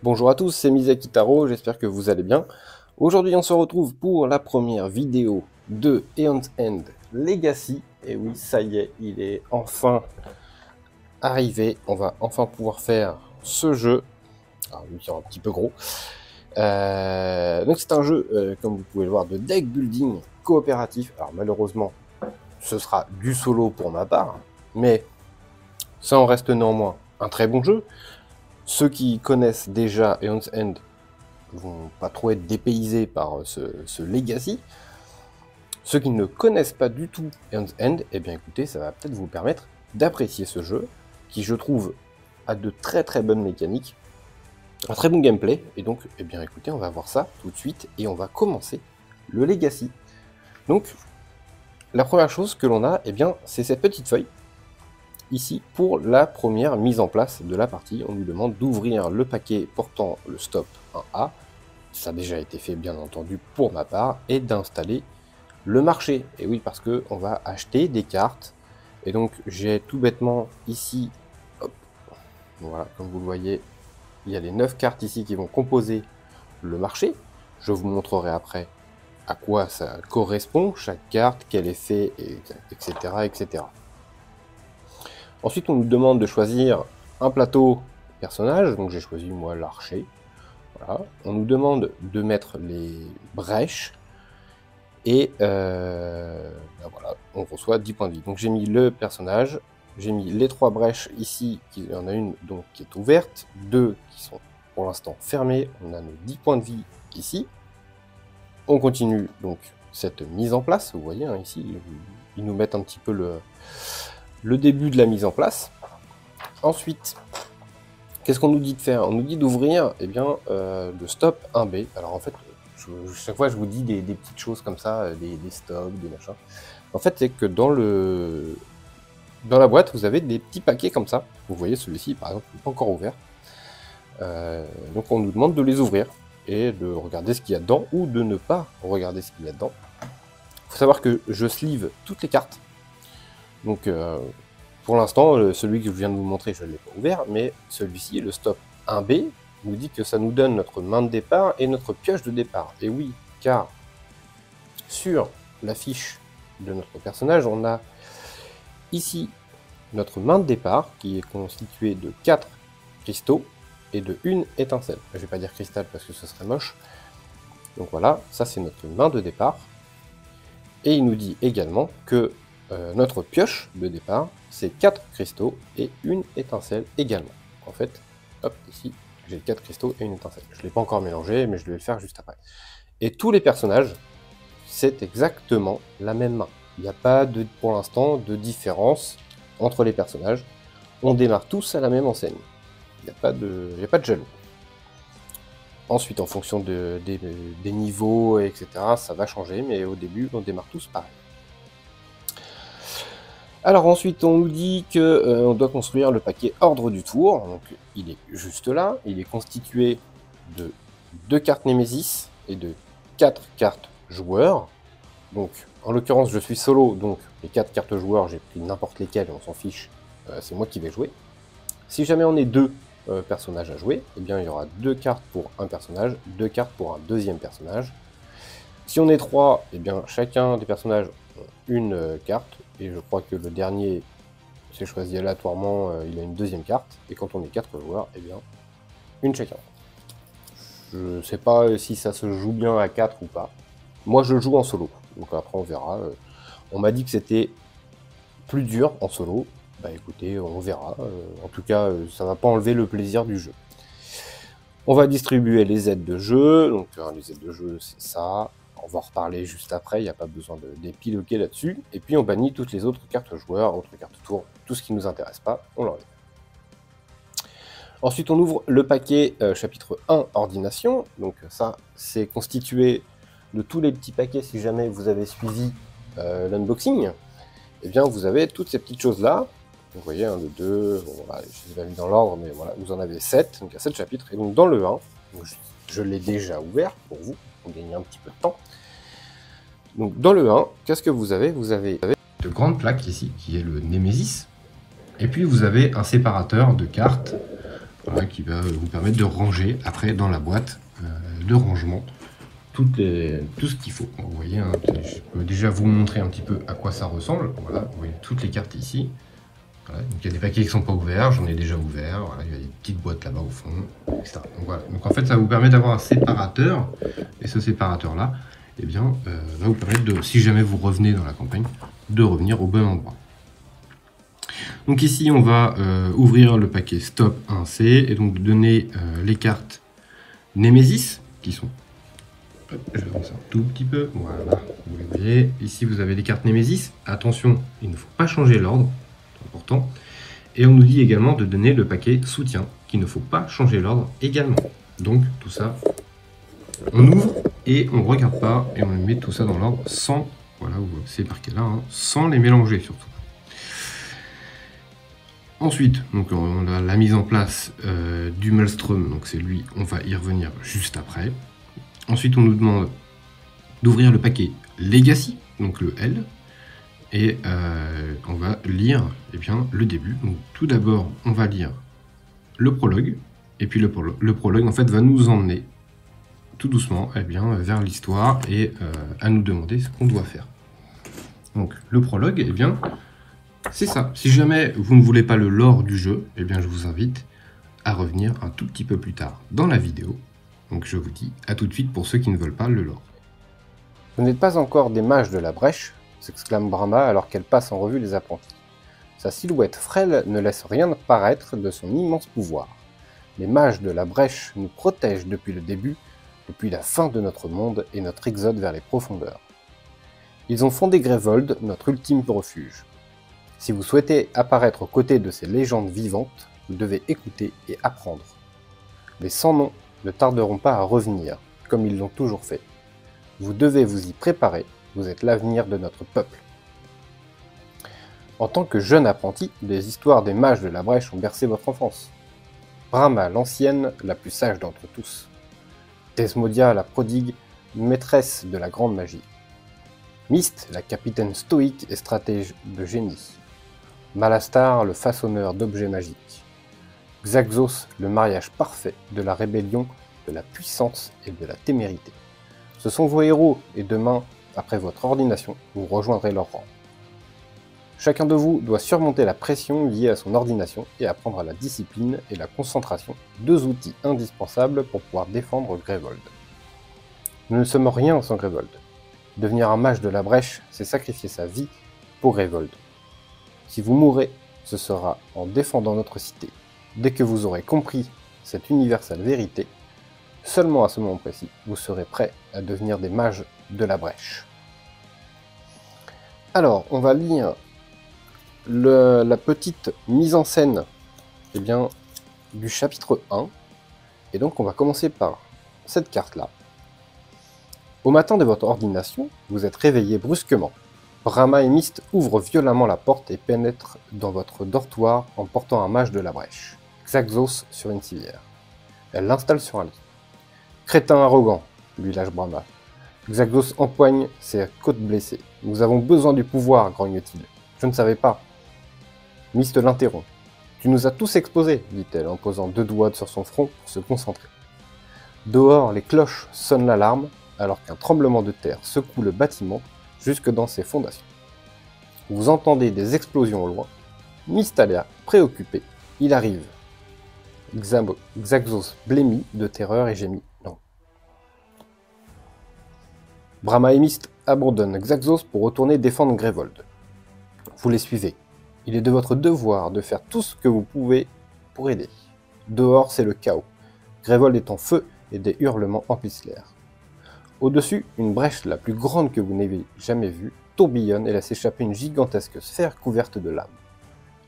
Bonjour à tous, c'est Misaki Taro, j'espère que vous allez bien. Aujourd'hui on se retrouve pour la première vidéo de Aeon's End Legacy. Et oui, ça y est, il est enfin arrivé. On va enfin pouvoir faire ce jeu. Alors lui qui est un petit peu gros. Donc c'est un jeu, comme vous pouvez le voir, de deck building coopératif. Alors malheureusement, ce sera du solo pour ma part. Mais ça en reste néanmoins un très bon jeu. Ceux qui connaissent déjà Aeon's End vont pas trop être dépaysés par ce Legacy. Ceux qui ne connaissent pas du tout Aeon's End, eh bien écoutez, ça va peut-être vous permettre d'apprécier ce jeu, qui je trouve a de très très bonnes mécaniques, un très bon gameplay, et donc, eh bien écoutez, on va voir ça tout de suite, et on va commencer le Legacy. Donc, la première chose que l'on a, eh bien, c'est cette petite feuille, ici, pour la première mise en place de la partie. On nous demande d'ouvrir le paquet portant le stop 1A, ça a déjà été fait bien entendu pour ma part, et d'installer le marché. Et oui, parce que on va acheter des cartes, et donc j'ai tout bêtement ici, hop, voilà, comme vous le voyez, il y a les 9 cartes ici qui vont composer le marché. Je vous montrerai après à quoi ça correspond, chaque carte, quel effet, etc., etc. Ensuite, on nous demande de choisir un plateau personnage, donc j'ai choisi moi l'archer. Voilà. On nous demande de mettre les brèches, et ben voilà, on reçoit 10 points de vie. Donc j'ai mis le personnage, j'ai mis les 3 brèches ici, il y en a une donc qui est ouverte, 2 qui sont pour l'instant fermées, on a nos 10 points de vie ici. On continue donc cette mise en place, vous voyez hein, ici, ils nous mettent un petit peu le début de la mise en place. Ensuite, qu'est-ce qu'on nous dit de faire? On nous dit d'ouvrir eh bien, le stop 1B. Alors en fait, chaque fois je vous dis des petites choses comme ça, des stops, des machins. En fait, c'est que dans la boîte, vous avez des petits paquets comme ça. Vous voyez celui-ci, par exemple, n'est pas encore ouvert. Donc on nous demande de les ouvrir et de regarder ce qu'il y a dedans ou de ne pas regarder ce qu'il y a dedans. Il faut savoir que je sleeve toutes les cartes. Donc pour l'instant, celui que je viens de vous montrer, je ne l'ai pas ouvert, mais celui-ci, le stop 1B, nous dit que ça nous donne notre main de départ et notre pioche de départ. Et oui, car sur la fiche de notre personnage, on a ici notre main de départ qui est constituée de 4 cristaux et de 1 étincelle. Je ne vais pas dire cristal parce que ce serait moche. Donc voilà, ça c'est notre main de départ. Et il nous dit également que notre pioche de départ, c'est 4 cristaux et 1 étincelle également. En fait, hop, ici, j'ai 4 cristaux et 1 étincelle. Je ne l'ai pas encore mélangé, mais je vais le faire juste après. Et tous les personnages, c'est exactement la même main. Il n'y a pas, pour l'instant, de différence entre les personnages. On démarre tous à la même enseigne. Il n'y a pas de jaloux. Ensuite, en fonction des niveaux, etc., ça va changer, mais au début, on démarre tous pareil. Alors ensuite, on nous dit que on doit construire le paquet ordre du tour. Donc il est juste là. Il est constitué de 2 cartes Némésis et de 4 cartes joueurs. Donc en l'occurrence, je suis solo, donc les 4 cartes joueurs, j'ai pris n'importe lesquelles, on s'en fiche. C'est moi qui vais jouer. Si jamais on est 2 personnages à jouer, eh bien il y aura 2 cartes pour un personnage, 2 cartes pour un deuxième personnage. Si on est 3, eh bien chacun des personnages ont une carte. Et je crois que le dernier, c'est choisi aléatoirement, il a une deuxième carte. Et quand on est 4 joueurs, eh bien, une chacun. Je sais pas si ça se joue bien à 4 ou pas. Moi, je joue en solo. Donc après, on verra. On m'a dit que c'était plus dur en solo. Bah écoutez, on verra. En tout cas, ça va pas enlever le plaisir du jeu. On va distribuer les aides de jeu. Donc les aides de jeu, c'est ça. On va en reparler juste après, il n'y a pas besoin d'épiloguer là-dessus. Et puis on bannit toutes les autres cartes joueurs, autres cartes tour, tout ce qui ne nous intéresse pas, on l'enlève. Ensuite, on ouvre le paquet chapitre 1, ordination. Donc ça, c'est constitué de tous les petits paquets, si jamais vous avez suivi l'unboxing. Eh bien, vous avez toutes ces petites choses-là. Vous voyez, 1, 2, 2, bon, voilà, je les ai pas mis dans l'ordre, mais voilà, vous en avez 7, donc il y a 7 chapitres. Et donc dans le 1, donc, je l'ai déjà ouvert pour vous, pour gagner un petit peu de temps. Donc dans le 1, qu'est-ce que vous avez? Vous avez de grandes plaques ici, qui est le Némésis. Et puis vous avez un séparateur de cartes voilà, qui va vous permettre de ranger après dans la boîte de rangement tout ce qu'il faut. Vous voyez, hein, je peux déjà vous montrer un petit peu à quoi ça ressemble. Voilà, vous voyez toutes les cartes ici. Voilà, donc il y a des paquets qui ne sont pas ouverts, j'en ai déjà ouvert. Voilà, il y a des petites boîtes là-bas au fond, etc. Donc, voilà. Donc en fait, ça vous permet d'avoir un séparateur, et ce séparateur-là, eh bien, va vous permettre de, si jamais vous revenez dans la campagne, de revenir au bon endroit. Donc ici, on va ouvrir le paquet Stop 1C et donc donner les cartes Nemesis, qui sont... Je vais avancer un tout petit peu, voilà, vous les voyez. Ici, vous avez les cartes Nemesis. Attention, il ne faut pas changer l'ordre, c'est important. Et on nous dit également de donner le paquet Soutien, qu'il ne faut pas changer l'ordre également. Donc, tout ça, on ouvre et on ne regarde pas et on met tout ça dans l'ordre sans, voilà, c'est marqué là, hein, sans les mélanger surtout. Ensuite, donc on a la mise en place du Maelstrom, donc c'est lui, on va y revenir juste après. Ensuite, on nous demande d'ouvrir le paquet Legacy, donc le L, et on va lire eh bien, le début. Donc, tout d'abord, on va lire le prologue, et puis le prologue en fait va nous emmener tout doucement eh bien, vers l'histoire et à nous demander ce qu'on doit faire. Donc le prologue, eh bien, c'est ça. Si jamais vous ne voulez pas le lore du jeu, eh bien, je vous invite à revenir un tout petit peu plus tard dans la vidéo. Donc je vous dis à tout de suite pour ceux qui ne veulent pas le lore. Vous n'êtes pas encore des mages de la brèche, s'exclame Brahma alors qu'elle passe en revue les apprentis. Sa silhouette frêle ne laisse rien paraître de son immense pouvoir. Les mages de la brèche nous protègent depuis le début, depuis la fin de notre monde et notre exode vers les profondeurs. Ils ont fondé Greyvold, notre ultime refuge. Si vous souhaitez apparaître aux côtés de ces légendes vivantes, vous devez écouter et apprendre. Les sans-noms ne tarderont pas à revenir, comme ils l'ont toujours fait. Vous devez vous y préparer, vous êtes l'avenir de notre peuple. En tant que jeune apprenti, les histoires des mages de la brèche ont bercé votre enfance. Brahma, l'ancienne, la plus sage d'entre tous. Desmodia, la prodigue, maîtresse de la grande magie. Myst, la capitaine stoïque et stratège de génie. Malastar, le façonneur d'objets magiques. Xaxos, le mariage parfait de la rébellion, de la puissance et de la témérité. Ce sont vos héros, et demain, après votre ordination, vous rejoindrez leur rang. Chacun de vous doit surmonter la pression liée à son ordination et apprendre à la discipline et la concentration, deux outils indispensables pour pouvoir défendre Greyvold. Nous ne sommes rien sans Greyvold. Devenir un mage de la brèche, c'est sacrifier sa vie pour Greyvold. Si vous mourrez, ce sera en défendant notre cité. Dès que vous aurez compris cette universelle vérité, seulement à ce moment précis, vous serez prêt à devenir des mages de la brèche. Alors, on va lire la petite mise en scène eh bien, du chapitre 1. Et donc, on va commencer par cette carte-là. Au matin de votre ordination, vous êtes réveillé brusquement. Brahma et Myst ouvrent violemment la porte et pénètrent dans votre dortoir en portant un mage de la brèche, Xaxos sur une civière. Elle l'installe sur un lit. Crétin arrogant, lui lâche Brahma. Xaxos empoigne ses côtes blessées. Nous avons besoin du pouvoir, grogne-t-il. Je ne savais pas. Myst l'interrompt. Tu nous as tous exposés, dit-elle en posant deux doigts sur son front pour se concentrer. Dehors, les cloches sonnent l'alarme, alors qu'un tremblement de terre secoue le bâtiment jusque dans ses fondations. Vous entendez des explosions au loin. Myst a l'air préoccupé. Il arrive. Xaxos blêmit de terreur et gémit. Non. Brahma et Myst abandonnent Xaxos pour retourner défendre Greyvold. Vous les suivez. Il est de votre devoir de faire tout ce que vous pouvez pour aider. Dehors, c'est le chaos. Greyvold est en feu et des hurlements emplissent l'air. Au-dessus, une brèche la plus grande que vous n'ayez jamais vue tourbillonne et laisse échapper une gigantesque sphère couverte de lames.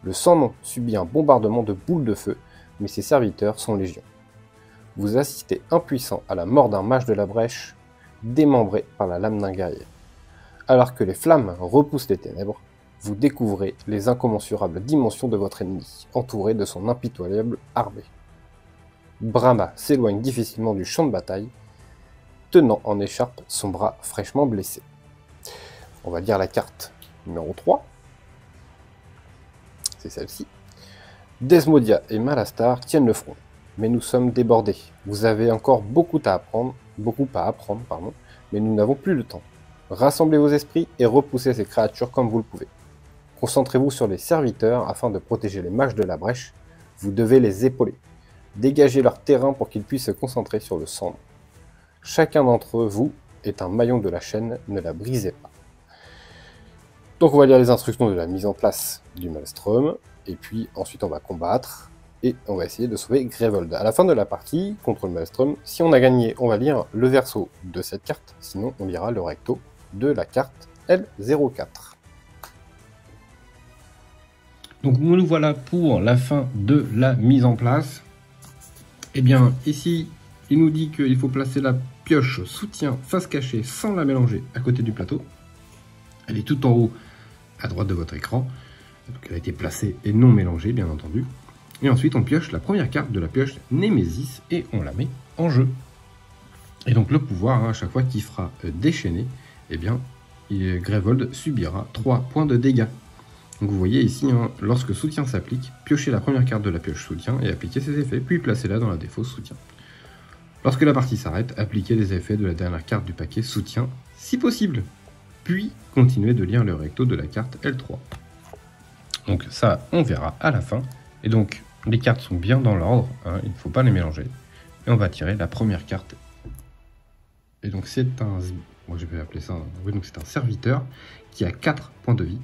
Le sans-nom subit un bombardement de boules de feu, mais ses serviteurs sont légion. Vous assistez impuissant à la mort d'un mage de la brèche, démembré par la lame d'un guerrier. Alors que les flammes repoussent les ténèbres, vous découvrez les incommensurables dimensions de votre ennemi, entouré de son impitoyable armée. Brahma s'éloigne difficilement du champ de bataille, tenant en écharpe son bras fraîchement blessé. On va lire la carte numéro 3. C'est celle-ci. Desmodia et Malastar tiennent le front. mais nous sommes débordés. Vous avez encore beaucoup à apprendre, mais nous n'avons plus le temps. Rassemblez vos esprits et repoussez ces créatures comme vous le pouvez. Concentrez-vous sur les serviteurs afin de protéger les mages de la brèche. Vous devez les épauler. Dégagez leur terrain pour qu'ils puissent se concentrer sur le cendre. Chacun d'entre vous est un maillon de la chaîne, ne la brisez pas. Donc on va lire les instructions de la mise en place du Maelstrom, et puis ensuite on va combattre, et on va essayer de sauver Grevold. À la fin de la partie, contre le Maelstrom, si on a gagné, on va lire le verso de cette carte, sinon on lira le recto de la carte L04. Donc nous voilà pour la fin de la mise en place. Et bien ici, il nous dit qu'il faut placer la pioche soutien face cachée sans la mélanger à côté du plateau. Elle est tout en haut à droite de votre écran. Donc elle a été placée et non mélangée, bien entendu. Et ensuite, on pioche la première carte de la pioche Némésis et on la met en jeu. Et donc le pouvoir, à chaque fois qu'il fera déchaîner, eh bien, Grevold subira 3 points de dégâts. Donc vous voyez ici, lorsque soutien s'applique, piochez la première carte de la pioche soutien et appliquez ses effets, puis placez-la dans la défausse soutien. Lorsque la partie s'arrête, appliquez les effets de la dernière carte du paquet soutien, si possible. Puis, continuez de lire le recto de la carte L3. Donc ça, on verra à la fin. Et donc, les cartes sont bien dans l'ordre, il ne faut pas les mélanger. Et on va tirer la première carte. Et donc c'est un... Moi je vais appeler ça... Oui, donc c'est un serviteur qui a 4 points de vie.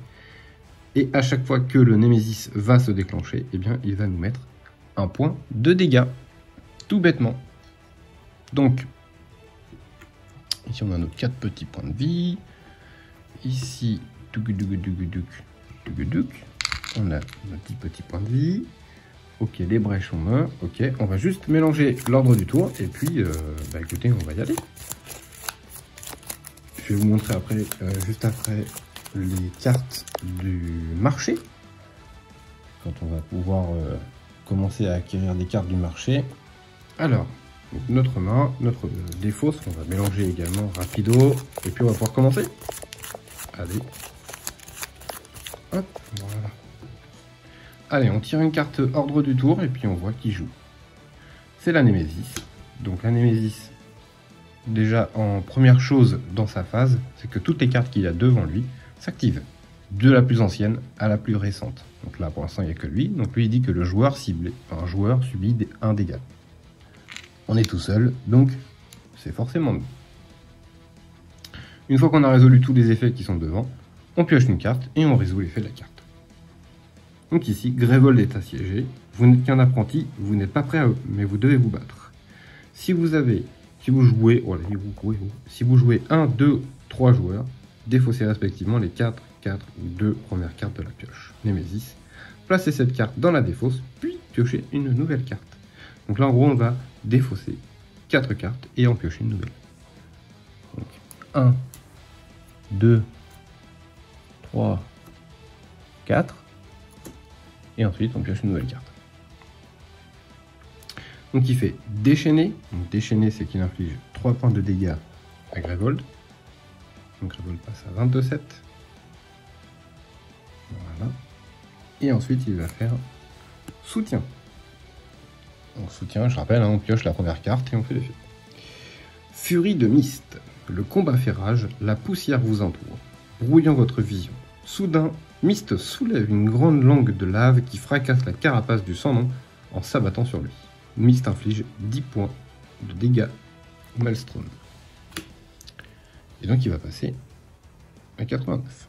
Et à chaque fois que le Némésis va se déclencher, eh bien, il va nous mettre un point de dégâts. Tout bêtement. Donc, ici on a nos 4 petits points de vie. Ici, on a nos 10 petits points de vie. Ok, les brèches on meurt. Ok, on va juste mélanger l'ordre du tour. Et puis, écoutez, on va y aller. Je vais vous montrer après, juste après, les cartes du marché. Quand on va pouvoir commencer à acquérir des cartes du marché. Alors, notre main, notre défausse, on va mélanger également rapido. Et puis on va pouvoir commencer. Allez. Hop, voilà. Allez, on tire une carte ordre du tour et puis on voit qui joue. C'est la Némésis. Donc la Némésis, déjà en première chose dans sa phase, c'est que toutes les cartes qu'il a devant lui s'activent. De la plus ancienne à la plus récente. Donc là pour l'instant il n'y a que lui. Donc lui il dit que le joueur ciblé, un joueur subit un dégât. On est tout seul, donc c'est forcément nous. Une fois qu'on a résolu tous les effets qui sont devant, on pioche une carte et on résout l'effet de la carte. Donc ici, Grevold est assiégé. Vous n'êtes qu'un apprenti, vous n'êtes pas prêt à eux, mais vous devez vous battre. Si vous jouez 1, 2, 3 joueurs, défaussez respectivement les 4 ou 2 premières cartes de la pioche. Némésis. Placez cette carte dans la défausse, puis piochez une nouvelle carte. Donc là, en gros, on va défausser 4 cartes et en piocher une nouvelle. Donc 1, 2, 3, 4. Et ensuite, on pioche une nouvelle carte. Donc il fait déchaîner. Donc déchaîner, c'est qu'il inflige 3 points de dégâts à Grevold. Donc Grevold passe à 22,7. Voilà. Et ensuite, il va faire soutien. Donc soutien, je rappelle, on pioche la première carte et on fait l'effet. Furie de Myste. Le combat fait rage, la poussière vous entoure, brouillant votre vision. Soudain, Myste soulève une grande langue de lave qui fracasse la carapace du sans-nom en s'abattant sur lui. Myste inflige 10 points de dégâts au Maelstrom. Et donc il va passer à 89.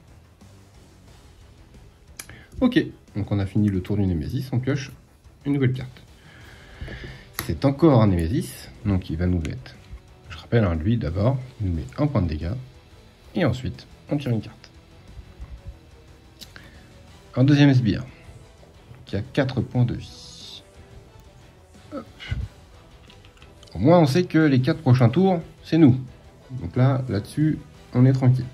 Ok, donc on a fini le tour du Némésis, on pioche une nouvelle carte. C'est encore un Némésis, donc il va nous mettre, je rappelle, lui d'abord, il nous met un point de dégâts, et ensuite on tire une carte. Un deuxième sbire, qui a 4 points de vie. Hop. Au moins on sait que les 4 prochains tours, c'est nous. Donc là-dessus, on est tranquille.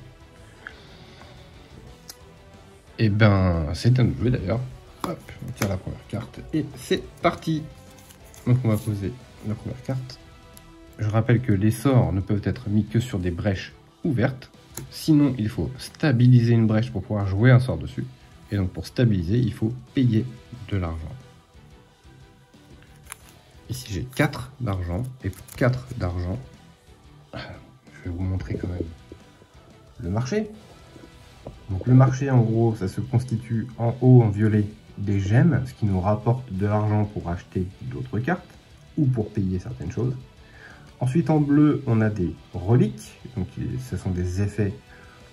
Et ben, c'est à nous de jouer d'ailleurs. Hop, on tire la première carte et c'est parti. Donc on va poser la première carte. Je rappelle que les sorts ne peuvent être mis que sur des brèches ouvertes. Sinon, il faut stabiliser une brèche pour pouvoir jouer un sort dessus. Et donc pour stabiliser, il faut payer de l'argent. ici j'ai 4 d'argent, et pour 4 d'argent, je vais vous montrer quand même le marché. Donc le marché, en gros, ça se constitue en haut en violet des gemmes, ce qui nous rapporte de l'argent pour acheter d'autres cartes ou pour payer certaines choses. Ensuite, en bleu, on a des reliques, donc ce sont des effets,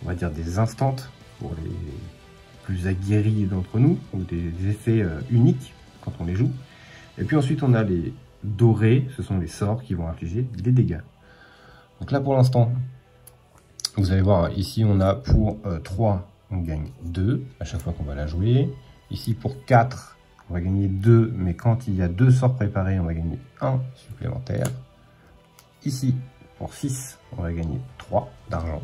on va dire des instants pour les plus aguerris d'entre nous, ou des effets uniques quand on les joue. Et puis ensuite, on a les dorés, ce sont les sorts qui vont infliger des dégâts. Donc là, pour l'instant, vous allez voir, ici, on a pour 3, on gagne 2 à chaque fois qu'on va la jouer. Ici, pour 4, on va gagner 2, mais quand il y a 2 sorts préparés, on va gagner 1 supplémentaire. Ici, pour 6, on va gagner 3 d'argent.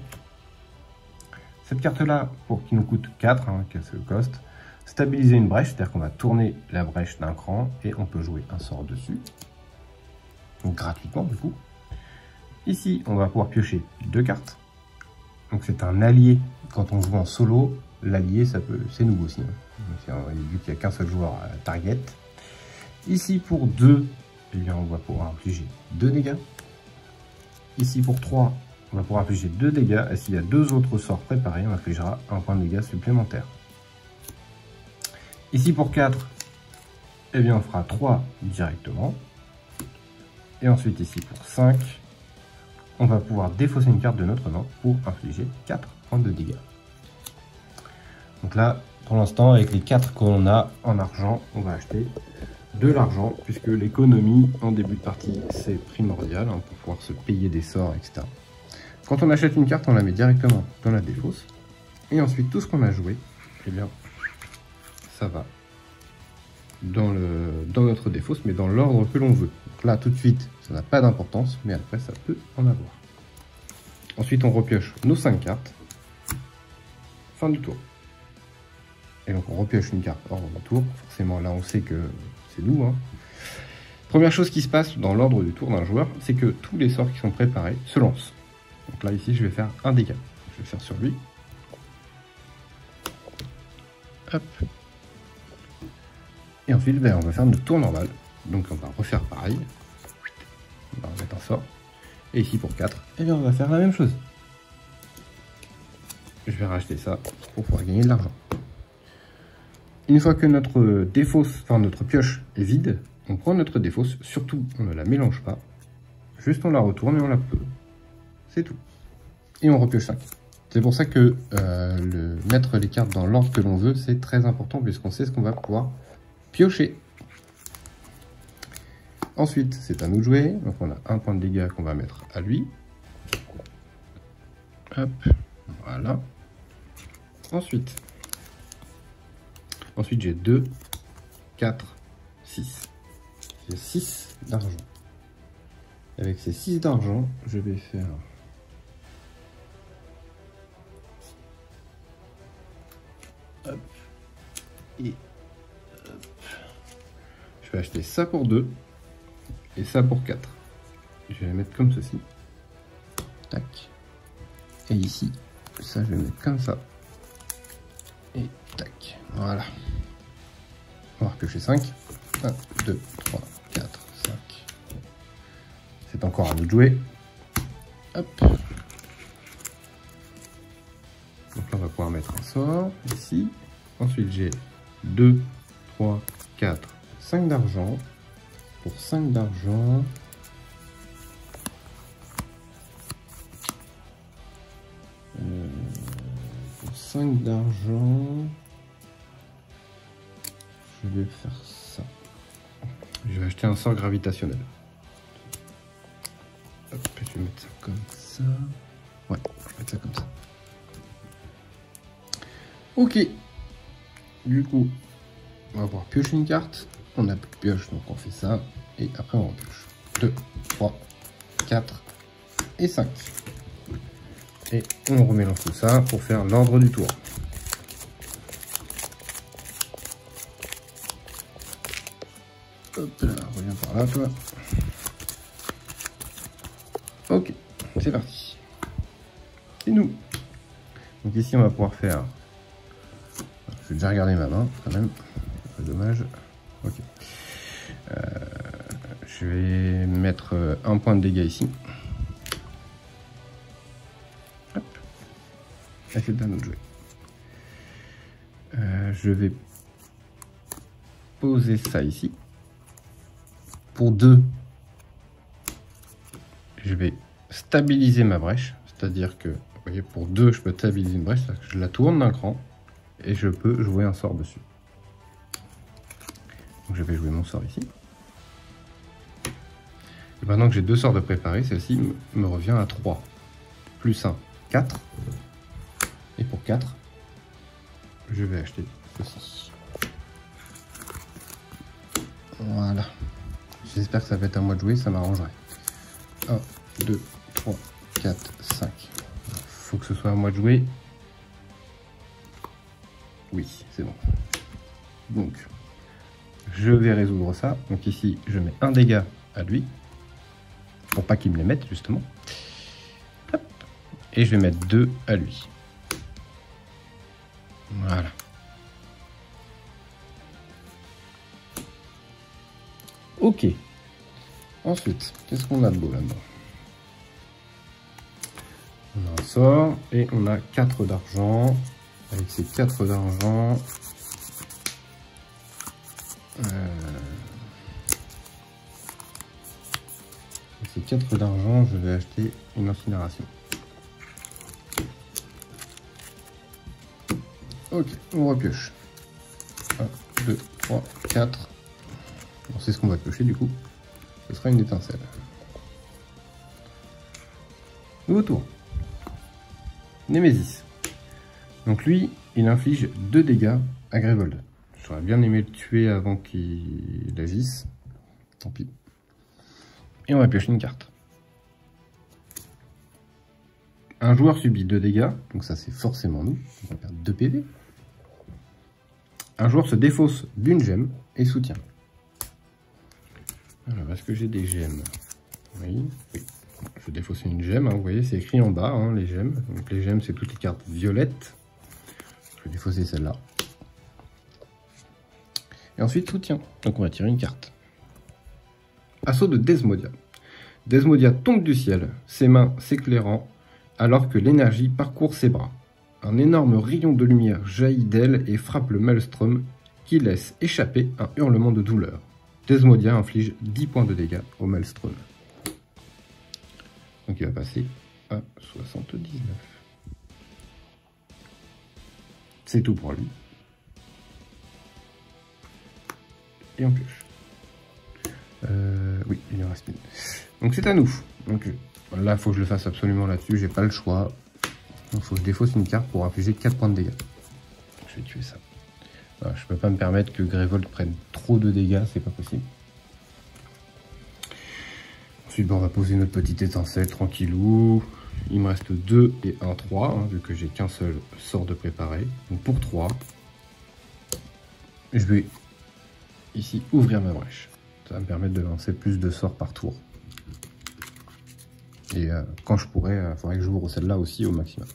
Cette carte-là, qui nous coûte 4, qu'elle se coste, stabiliser une brèche, c'est-à-dire qu'on va tourner la brèche d'un cran et on peut jouer un sort dessus. Donc gratuitement, du coup. Ici, on va pouvoir piocher 2 cartes. Donc c'est un allié. Quand on joue en solo, l'allié, c'est nouveau aussi. Vu qu'il n'y a qu'un seul joueur à target. Ici, pour 2, eh bien, on va pouvoir infliger 2 dégâts. Ici, pour 3, on va pouvoir infliger 2 dégâts. Et s'il y a 2 autres sorts préparés, on infligera un point de dégâts supplémentaire. Ici, pour 4, eh bien, on fera 3 directement. Et ensuite, ici, pour 5, on va pouvoir défausser une carte de notre main pour infliger 4 points de dégâts. Donc là, pour l'instant, avec les 4 qu'on a en argent, on va acheter de l'argent, puisque l'économie en début de partie, c'est primordial pour pouvoir se payer des sorts, etc. Quand on achète une carte, on la met directement dans la défausse. Et ensuite, tout ce qu'on a joué, eh bien, ça va dans notre défausse, mais dans l'ordre que l'on veut. Donc là, tout de suite, ça n'a pas d'importance, mais après, ça peut en avoir. Ensuite, on repioche nos 5 cartes. Fin du tour. Et donc, on repioche une carte hors du tour. Forcément, là, on sait que c'est nous. Première chose qui se passe dans l'ordre du tour d'un joueur, c'est que tous les sorts qui sont préparés se lancent. Donc là, ici, je vais faire un dégât. Je vais faire sur lui. Hop. Et ensuite, on va faire notre tour normal. Donc, on va refaire pareil. On va remettre un sort. Et ici, pour 4, eh bien, on va faire la même chose. Je vais racheter ça pour pouvoir gagner de l'argent. Une fois que notre défausse, enfin notre pioche est vide, on prend notre défausse, surtout on ne la mélange pas, juste on la retourne et on la peut. C'est tout. Et on repioche 5. C'est pour ça que mettre les cartes dans l'ordre que l'on veut, c'est très important puisqu'on sait ce qu'on va pouvoir piocher. Ensuite, c'est à nous de jouer. Donc on a un point de dégâts qu'on va mettre à lui. Hop, voilà. Ensuite j'ai 2, 4, 6. J'ai 6 d'argent. Avec ces 6 d'argent, je vais faire... Hop. Et... Hop. Je vais acheter ça pour 2. Et ça pour 4. Je vais les mettre comme ceci. Tac. Et ici, ça je vais mettre comme ça. Et tac. Voilà. On va repiocher 5. 1, 2, 3, 4, 5. C'est encore à nous de jouer. Hop. Donc là, on va pouvoir mettre un sort ici. Ensuite, j'ai 2, 3, 4, 5 d'argent. Pour 5 d'argent, pour 5 d'argent, je vais faire ça. Je vais acheter un sort gravitationnel. Hop, je vais mettre ça comme ça. Ouais, je vais mettre ça comme ça. Ok. Du coup, on va pouvoir piocher une carte. On a plus de pioche, donc on fait ça. Et après, on repioche. 2, 3, 4 et 5. Et on remélange tout ça pour faire l'ordre du tour. Hop là, reviens par là, toi. Ok, c'est parti. C'est nous. Donc ici, on va pouvoir faire... Je vais déjà regarder ma main, quand même. C'est dommage. Ok. Je vais mettre un point de dégâts ici. Hop. Et c'est un autre jouet. Je vais poser ça ici. Pour 2, je vais stabiliser ma brèche. C'est-à-dire que, vous voyez, pour 2, je peux stabiliser une brèche. Je la tourne d'un cran et je peux jouer un sort dessus. Donc je vais jouer mon sort ici. Et maintenant que j'ai 2 sorts de préparer, celle-ci me revient à 3. Plus 1, 4. Et pour 4, je vais acheter ceci. Voilà. J'espère que ça va être à moi de jouer, ça m'arrangerait. 1, 2, 3, 4, 5. Faut que ce soit à moi de jouer. Oui, c'est bon. Donc, je vais résoudre ça. Donc ici, je mets un dégât à lui. Pour pas qu'il me les mette, justement. Hop. Et je vais mettre 2 à lui. Voilà. Ok. Ensuite, qu'est-ce qu'on a de beau là-dedans? On a un sort et on a 4 d'argent. Avec ces 4 d'argent, je vais acheter une incinération. Ok, on repioche. 1, 2, 3, 4. On sait ce qu'on va piocher du coup. Ce sera une étincelle. Nouveau tour. Némésis. Donc lui, il inflige 2 dégâts à Grévold. J'aurais bien aimé le tuer avant qu'il agisse. Tant pis. Et on va piocher une carte. Un joueur subit 2 dégâts, donc ça c'est forcément nous. On va perdre 2 PV. Un joueur se défausse d'une gemme et soutient. Alors, est-ce que j'ai des gemmes? Oui, oui. Je vais défausser une gemme, hein, vous voyez, c'est écrit en bas, hein, les gemmes. Donc les gemmes, c'est toutes les cartes violettes. Je vais défausser celle-là. Et ensuite, soutien. Donc on va tirer une carte. Assaut de Desmodia. Desmodia tombe du ciel, ses mains s'éclairant, alors que l'énergie parcourt ses bras. Un énorme rayon de lumière jaillit d'elle et frappe le Maelstrom, qui laisse échapper un hurlement de douleur. Desmodia inflige 10 points de dégâts au Maelstrom. Donc il va passer à 79. C'est tout pour lui. Et on pioche. Oui, il en reste une. Donc c'est à nous. Donc là, il faut que je le fasse absolument là-dessus. J'ai pas le choix. Donc il faut que je défausse une carte pour infliger 4 points de dégâts. Je vais tuer ça. Voilà, je peux pas me permettre que Grévold prenne trop de dégâts, c'est pas possible. Ensuite, on va poser notre petite étincelle tranquillou. Il me reste 2 et 1, 3, hein, vu que j'ai qu'un seul sort de préparer. Donc pour 3, je vais ici ouvrir ma brèche. Ça va me permettre de lancer plus de sorts par tour. Et quand je pourrai, il faudrait que j'ouvre celle-là aussi au maximum.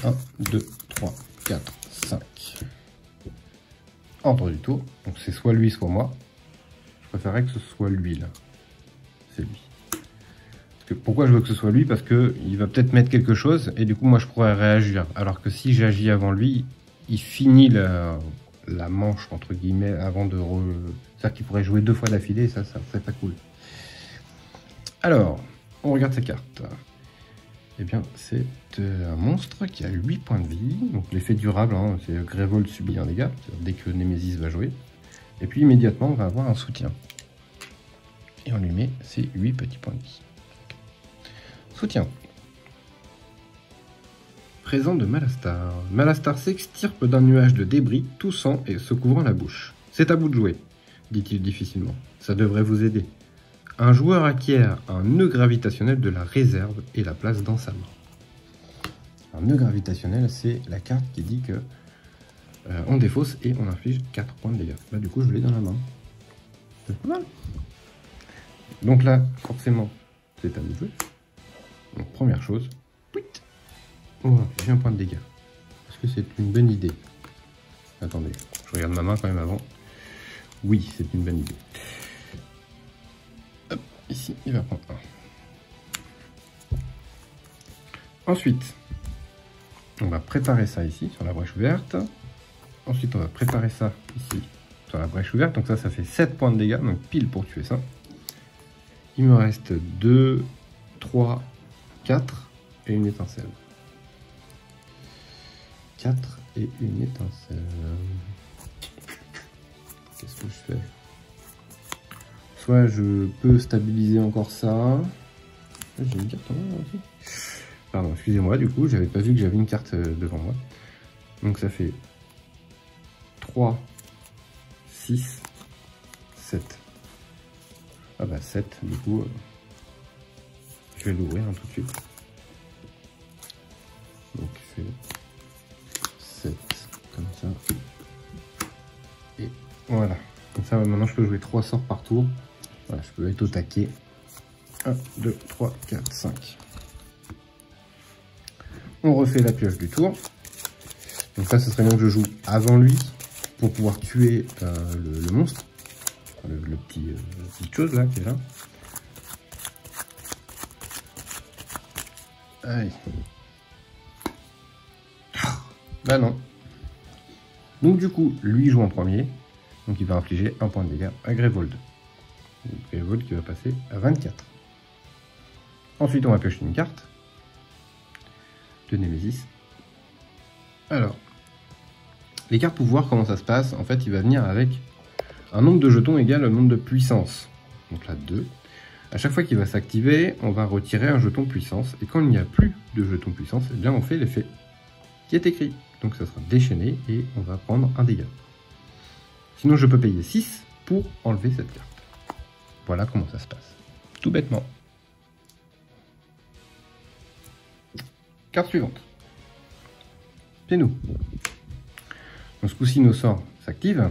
1, 2, 3, 4, 5. Ordre du tour. Donc c'est soit lui, soit moi. Je préférerais que ce soit lui, là. C'est lui. Parce que, pourquoi je veux que ce soit lui? Parce que il va peut-être mettre quelque chose, et du coup, moi, je pourrais réagir. Alors que si j'agis avant lui, il finit la manche, entre guillemets, avant de... C'est-à-dire qu'il pourrait jouer 2 fois d'affilée, et ça serait pas cool. Alors, on regarde sa carte. Eh bien, c'est un monstre qui a 8 points de vie. Donc l'effet durable, hein, c'est Grévold subit un dégât, dès que Némésis va jouer. Et puis immédiatement, on va avoir un soutien. Et on lui met ses 8 petits points de vie. Soutien. Présent de Malastar. Malastar s'extirpe d'un nuage de débris, toussant et se couvrant la bouche. C'est à vous de jouer, dit-il difficilement. Ça devrait vous aider. Un joueur acquiert un nœud gravitationnel de la réserve et la place dans sa main. Un nœud gravitationnel, c'est la carte qui dit que on défausse et on inflige 4 points de dégâts. Là, du coup, je l'ai dans la main. C'est pas mal. Donc là, forcément, c'est à nous de jouer. Donc, première chose, on va infliger un point de dégâts. Est-ce que c'est une bonne idée? Attendez, je regarde ma main quand même avant. Oui, c'est une bonne idée. ici, il va prendre 1. Ensuite, on va préparer ça ici, sur la brèche ouverte. Ensuite, on va préparer ça ici, sur la brèche ouverte. Donc ça fait 7 points de dégâts, donc pile pour tuer ça. Il me reste 2, 3, 4 et une étincelle. 4 et une étincelle. Qu'est-ce que je fais? Soit je peux stabiliser encore ça. J'ai une carte en main aussi. Pardon, excusez-moi, du coup, j'avais pas vu que j'avais une carte devant moi. Donc ça fait 3, 6, 7. Ah bah 7, du coup, je vais l'ouvrir tout de suite. Donc je fais 7, comme ça. Et voilà. Comme ça, maintenant, je peux jouer 3 sorts par tour. Voilà, je peux être au taquet. 1, 2, 3, 4, 5. On refait la pioche du tour. Donc là, ce serait bien que je joue avant lui pour pouvoir tuer le monstre. Le petit petite chose là qui est là. Allez. Bah non. Donc du coup, lui joue en premier. Donc il va infliger 1 point de dégâts à Grévold. Grévold qui va passer à 24. Ensuite, on va piocher une carte de Némésis. Alors, les cartes pour voir comment ça se passe, en fait, il va venir avec un nombre de jetons égal au nombre de puissance. Donc là, 2. À chaque fois qu'il va s'activer, on va retirer un jeton puissance. Et quand il n'y a plus de jeton puissance, eh bien, on fait l'effet qui est écrit. Donc ça sera déchaîné et on va prendre un dégât. Sinon, je peux payer 6 pour enlever cette carte. Voilà comment ça se passe. Tout bêtement. Carte suivante. C'est nous. Donc ce coup-ci, nos sorts s'activent.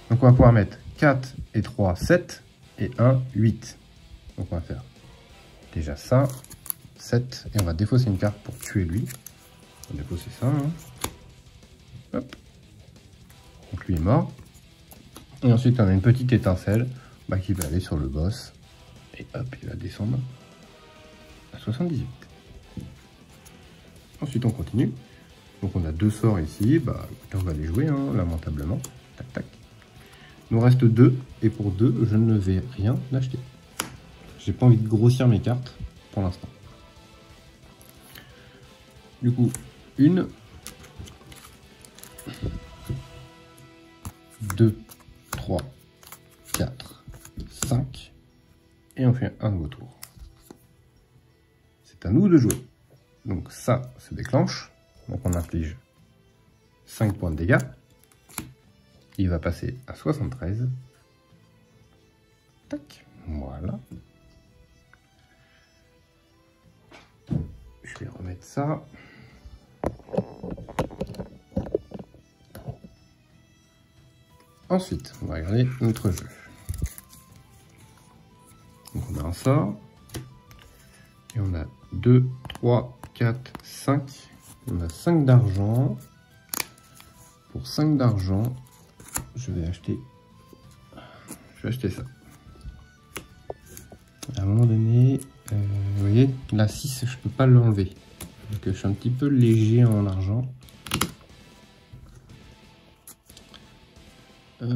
Donc on va pouvoir mettre 4 et 3, 7 et 1, 8. Donc on va faire déjà ça, 7, et on va défausser une carte pour tuer lui. On va défausser ça. Hein. Hop. Donc lui est mort. Et ensuite on a une petite étincelle qui va aller sur le boss. Et hop, il va descendre à 78. Ensuite on continue. Donc on a 2 sorts ici, on va les jouer hein, lamentablement. Tac tac. Il nous reste 2, et pour 2, je ne vais rien acheter. J'ai pas envie de grossir mes cartes pour l'instant. Du coup, 1, 2, 3, 4, 5, et on fait un nouveau tour. C'est à nous de jouer. Donc ça se déclenche, donc on inflige 5 points de dégâts. Il va passer à 73. Tac, voilà. Je vais remettre ça. Ensuite, on va regarder notre jeu. Donc on a un sort. Et on a 2, 3, 4, 5. On a 5 d'argent. Pour 5 d'argent, je vais acheter ça. À un moment donné, vous voyez, la 6, je peux pas l'enlever. Donc je suis un petit peu léger en argent. 1,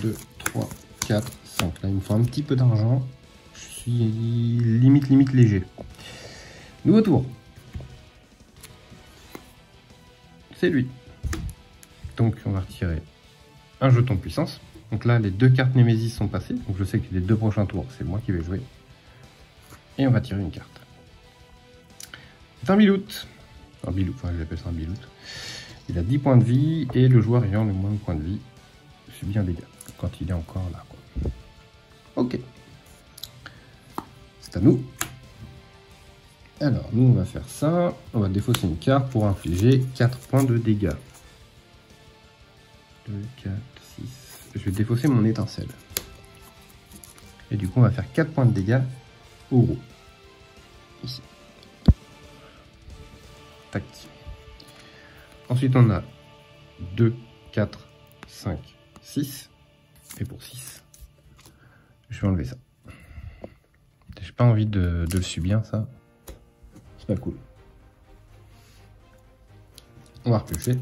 2, 3, 4, 5. Là, il me faut un petit peu d'argent. Je suis limite léger. Nouveau tour. C'est lui. Donc, on va retirer un jeton de puissance. Donc là, les 2 cartes Némésis sont passées. Donc, je sais que les 2 prochains tours, c'est moi qui vais jouer. Et on va tirer une carte. C'est un bilout. Un bilou, enfin, j'appelle ça un bilout. Il a 10 points de vie et le joueur ayant le moins de points de vie subit un dégât quand il est encore là. Quoi. Ok. C'est à nous. Alors, nous, on va faire ça. On va défausser une carte pour infliger 4 points de dégâts. 2, 4, 6. Je vais défausser mon étincelle. Et du coup, on va faire 4 points de dégâts au gros. Ici. Tac. Ensuite, on a 2, 4, 5, 6. Et pour 6, Je vais enlever ça. J'ai pas envie de le subir, ça. C'est pas cool. On va repiocher.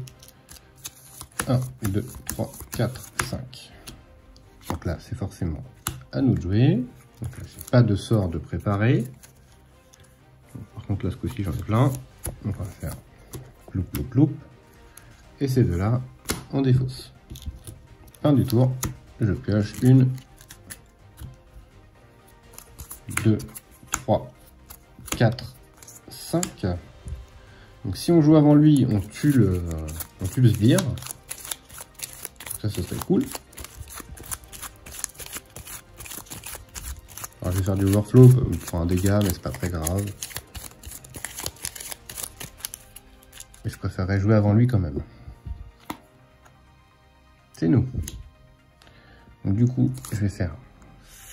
1, 2, 3, 4, 5. Donc là, c'est forcément à nous de jouer. Donc là, j'ai pas de sort de préparer. Par contre, là, ce coup-ci, j'en ai plein. Donc on va faire cloup, cloup, cloup. Et ces deux-là, on défausse. Fin du tour, je pioche 1, 2, 3, 4, 5. Donc si on joue avant lui, on tue le sbire. Ça, ce serait cool. Alors, je vais faire du overflow pour un dégât, mais c'est pas très grave. Mais je préférerais jouer avant lui quand même. C'est nous. Donc du coup, je vais faire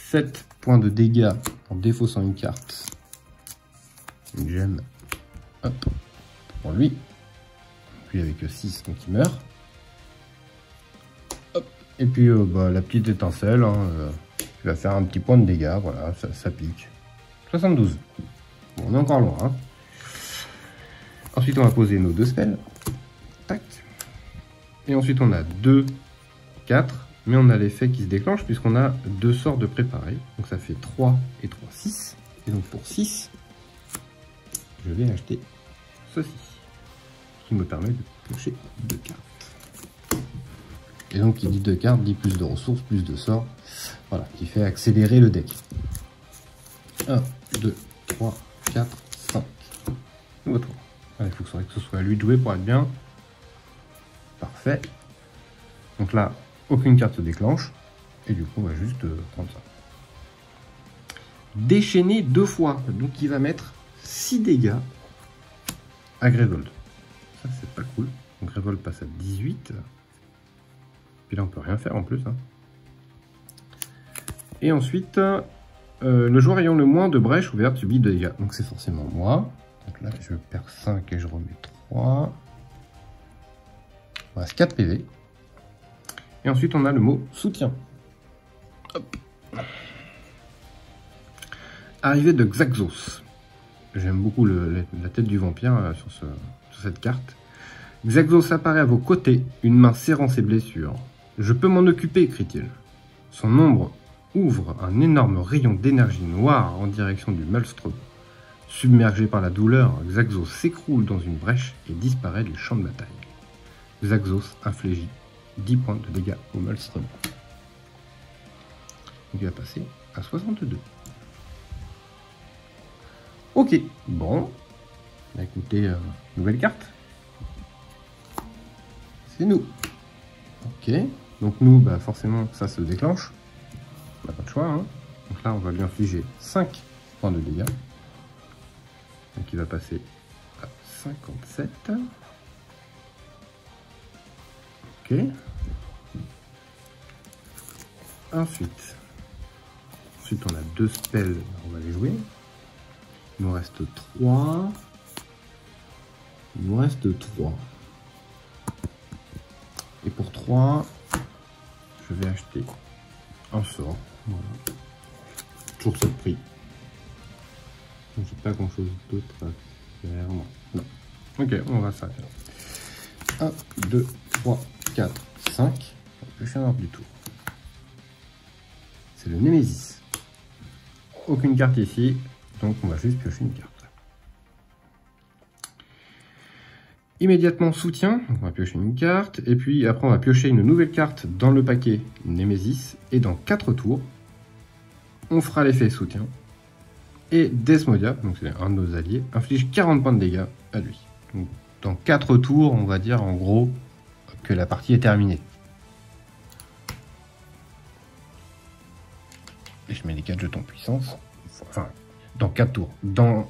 7 points de dégâts en défaussant une carte. Une gemme. Hop. Pour lui. Puis avec 6, donc il meurt. Hop. Et puis la petite étincelle, qui va faire un petit point de dégâts. Voilà, ça pique. 72. Bon, on est encore loin. Hein. Ensuite, on va poser nos 2 spells. Tac. Et ensuite, on a 2, 4. Mais on a l'effet qui se déclenche puisqu'on a 2 sorts de préparer. Donc ça fait 3 et 3, 6. Et donc pour 6, je vais acheter ceci. Qui me permet de piocher 2 cartes. Et donc qui dit 2 cartes, dit plus de ressources, plus de sorts. Voilà, qui fait accélérer le deck. 1, 2, 3, 4, 5. Nouveau tour. Il faut que ce soit à lui de jouer pour être bien. Parfait. Donc là, aucune carte se déclenche. Et du coup, on va juste prendre ça. Déchaîner 2 fois. Donc il va mettre 6 dégâts à Grevold. Ça, c'est pas cool. Donc Grevold passe à 18. Puis là, on peut rien faire en plus. Hein. Et ensuite, le joueur ayant le moins de brèches ouvertes subit 2 dégâts. Donc c'est forcément moi. Donc là, je perds 5 et je remets 3. Il reste 4 PV. Et ensuite, on a le mot soutien. Hop. Arrivée de Xaxos. J'aime beaucoup la tête du vampire sur cette carte. Xaxos apparaît à vos côtés, une main serrant ses blessures. Je peux m'en occuper, crie-t-il. Son ombre ouvre un énorme rayon d'énergie noire en direction du Maelstrom. Submergé par la douleur, Xaxos s'écroule dans une brèche et disparaît du champ de bataille. Xaxos infligit 10 points de dégâts au Maelstrom. Il va passer à 62. Ok, bon. Bah, écoutez, nouvelle carte. C'est nous. Ok, donc nous, bah, forcément, ça se déclenche. On n'a pas de choix. Hein. Donc là, on va lui infliger 5 points de dégâts. Donc il va passer à 57. Ok. Ensuite, on a 2 spells, on va les jouer. Il nous reste 3. Et pour 3, je vais acheter un sort. Voilà. Toujours ce prix. Donc j'ai pas grand chose d'autre à faire. Non. Ok, on va s'arrêter là. 1, 2, 3, 4, 5. Le chien du tour. C'est le Némésis. Aucune carte ici, donc on va juste piocher une carte. Immédiatement soutien, donc on va piocher une carte, et puis après on va piocher une nouvelle carte dans le paquet Némésis, et dans 4 tours, on fera l'effet soutien. Et Desmodia, donc c'est un de nos alliés, inflige 40 points de dégâts à lui. Donc, dans 4 tours, on va dire en gros que la partie est terminée. Et je mets les 4 jetons puissance. Enfin, dans 4 tours. Dans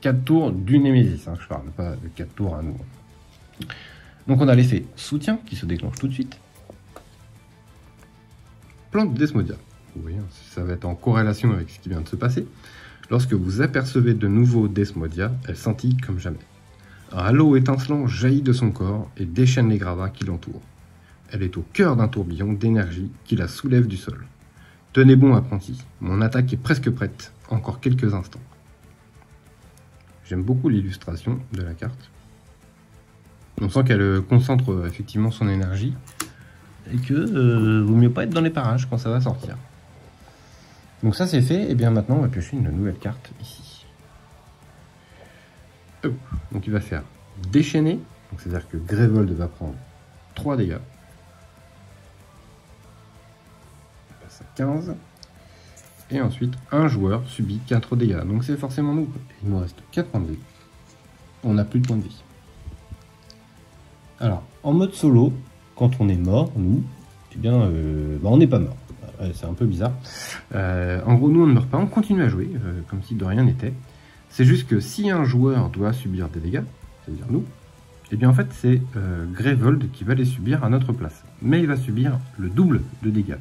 4 tours du Némésis, hein, je parle pas de 4 tours à nous. Donc on a l'effet soutien qui se déclenche tout de suite. Plante Desmodia. Vous voyez, ça va être en corrélation avec ce qui vient de se passer. Lorsque vous apercevez de nouveau Desmodia, elle scintille comme jamais. Un halo étincelant jaillit de son corps et déchaîne les gravats qui l'entourent. Elle est au cœur d'un tourbillon d'énergie qui la soulève du sol. Tenez bon, apprenti. Mon attaque est presque prête. Encore quelques instants. J'aime beaucoup l'illustration de la carte. On sent qu'elle concentre effectivement son énergie. Et que vaut mieux pas être dans les parages quand ça va sortir. Donc ça c'est fait. Et bien maintenant on va piocher une nouvelle carte ici. Oh. Donc il va faire déchaîner. C'est-à-dire que Grévold va prendre 3 dégâts. On passe à 15. Et ensuite, un joueur subit 4 dégâts. Donc c'est forcément nous. Il nous reste 4 points de vie. On n'a plus de points de vie. Alors, en mode solo, quand on est mort, nous, eh bien, on n'est pas mort. C'est un peu bizarre. En gros, nous, on ne meurt pas. On continue à jouer, comme si de rien n'était. C'est juste que si un joueur doit subir des dégâts, c'est-à-dire nous, eh bien en fait c'est Grévold qui va les subir à notre place. Mais il va subir le double de dégâts.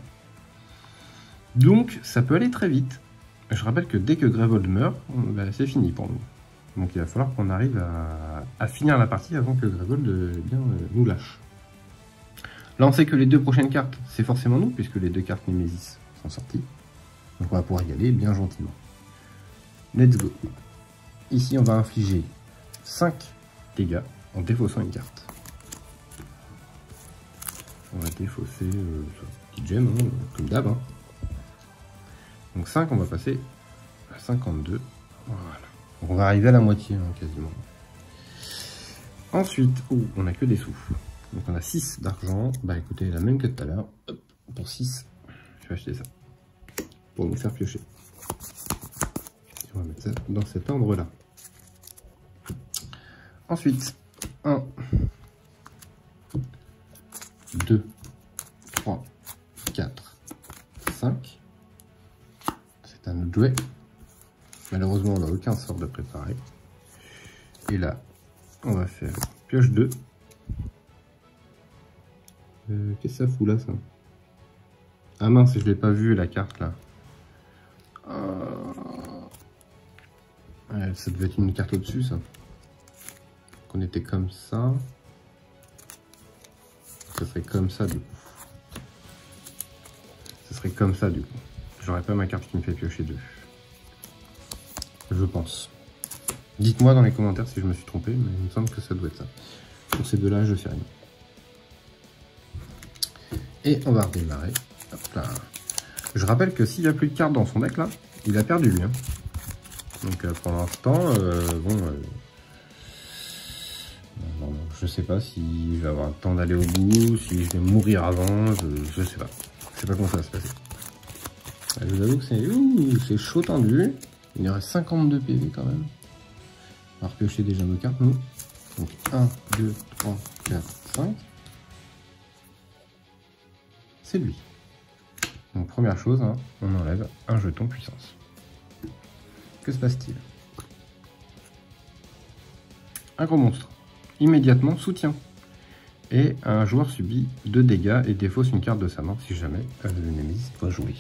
Donc ça peut aller très vite. Je rappelle que dès que Grévold meurt, c'est fini pour nous. Donc il va falloir qu'on arrive à finir la partie avant que Grévold nous lâche. Là on sait que les 2 prochaines cartes, c'est forcément nous, puisque les 2 cartes Némésis sont sorties. Donc on va pouvoir y aller bien gentiment. Let's go. Ici on va infliger 5 dégâts en défaussant une carte. On va défausser petite gemme, hein, comme d'hab. Hein. Donc 5, on va passer à 52. Voilà. Donc on va arriver à la moitié, hein, quasiment. Ensuite, on n'a que des sous. Donc on a 6 d'argent. Bah écoutez, la même que tout à l'heure. Pour 6, je vais acheter ça. Pour nous faire piocher. Et on va mettre ça dans cet ordre-là. Ensuite, 1, 2, 3, 4, 5. C'est un autre jouet. Malheureusement, on n'a aucun sort de préparé. Et là, on va faire pioche 2. Qu'est-ce que ça fout là, ça? Ah mince, je l'ai pas vu la carte là. Ouais, ça devait être une carte au-dessus, ça. Qu'on était comme ça. Ça serait comme ça, du coup. Ça serait comme ça, du coup. J'aurais pas ma carte qui me fait piocher 2. Je pense. Dites-moi dans les commentaires si je me suis trompé, mais il me semble que ça doit être ça. Pour ces deux-là, je fais rien. Et on va redémarrer. Hop là. Je rappelle que s'il n'y a plus de cartes dans son deck, là, il a perdu, lui. Hein. Donc pour l'instant, je sais pas si je vais avoir le temps d'aller au bout, si je vais mourir avant, je sais pas. Je sais pas comment ça va se passer. Je vous avoue que c'est chaud tendu. Il y aurait 52 PV quand même. On va repiocher déjà nos cartes, nous. Donc 1, 2, 3, 4, 5. C'est lui. Donc première chose, hein, on enlève un jeton puissance. Que se passe-t-il? Un gros monstre. Immédiatement soutien. Et un joueur subit 2 dégâts et défausse une carte de sa main si jamais le Némésis doit jouer.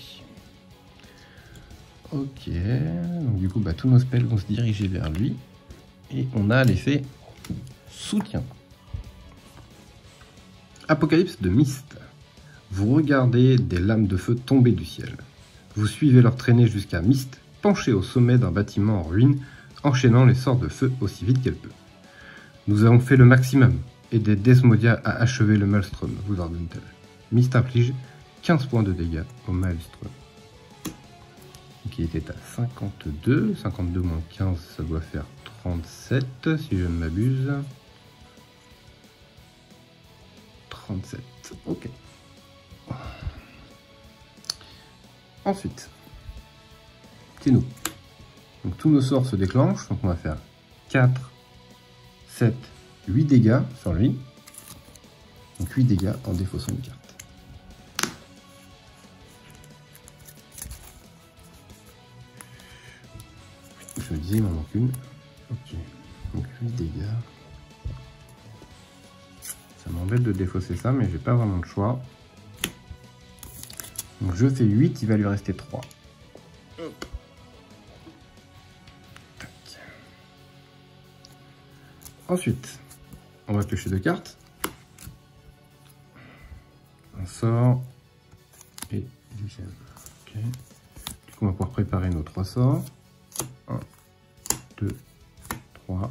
Ok, donc du coup tous nos spells vont se diriger vers lui. Et on a l'effet soutien. Apocalypse de Mist. Vous regardez des lames de feu tomber du ciel. Vous suivez leur traînée jusqu'à Mist, penchée au sommet d'un bâtiment en ruine, enchaînant les sorts de feu aussi vite qu'elle peut. Nous avons fait le maximum. Aidez Desmodia à achever le Maelstrom, vous ordonne-t-elle. Mist inflige 15 points de dégâts au Maelstrom. Qui était à 52. 52 moins 15, ça doit faire 37, si je ne m'abuse. 37, ok. Ensuite, c'est nous. Donc tous nos sorts se déclenchent, donc on va faire 4, 7, 8 dégâts sur lui. Donc 8 dégâts en défaussant une carte. Je me disais, il m'en manque une. Ok. Donc 8 dégâts. Ça m'embête de défausser ça, mais j'ai pas vraiment de choix. Donc je fais 8, il va lui rester 3. Hop. Tac. Ensuite, on va piocher 2 cartes. Un sort et une gemme. Ok. Du coup, on va pouvoir préparer nos 3 sorts. 1, 2, 3.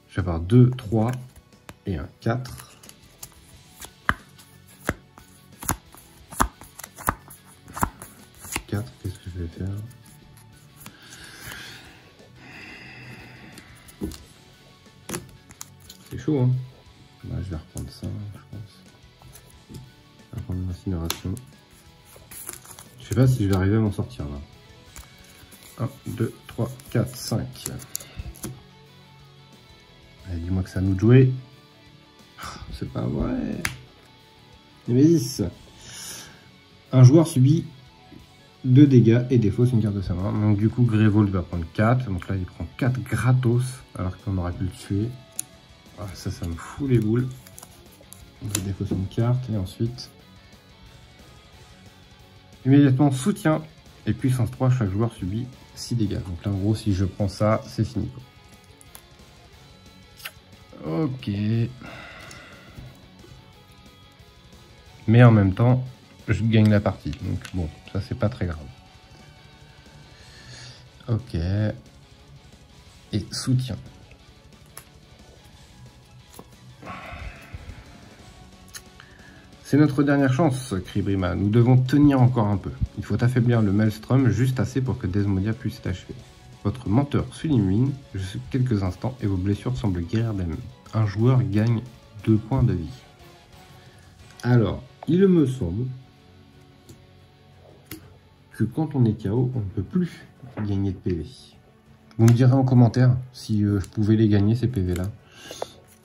Je vais avoir 2, 3 et un 4. Qu'est-ce que je vais faire? C'est chaud, hein? Là, je vais reprendre ça, je pense. Je vais reprendre l'incinération. Je sais pas si je vais arriver à m'en sortir là. 1, 2, 3, 4, 5. Allez, dis-moi que ça nous jouer. C'est pas vrai. Nemesis. Un joueur subit 2 dégâts et défausse une carte de sa main. Donc du coup, Grévold va prendre 4. Donc là, il prend 4 gratos, alors qu'on aurait pu le tuer. Ah, ça me fout les boules. Donc je défausse une carte et ensuite... Immédiatement, soutien et puissance 3, chaque joueur subit 6 dégâts. Donc là, en gros, si je prends ça, c'est fini, quoi. Ok. Mais en même temps, je gagne la partie. Donc bon, ça, c'est pas très grave. Ok. Et soutien. C'est notre dernière chance, crie Brima. Nous devons tenir encore un peu. Il faut affaiblir le Maelstrom juste assez pour que Desmodia puisse s'achever. Votre menteur s'illumine quelques instants et vos blessures semblent guérir d'elles-mêmes. Un joueur gagne 2 points de vie. Alors, il me semble que quand on est KO, on ne peut plus gagner de PV. Vous me direz en commentaire si je pouvais les gagner, ces PV-là.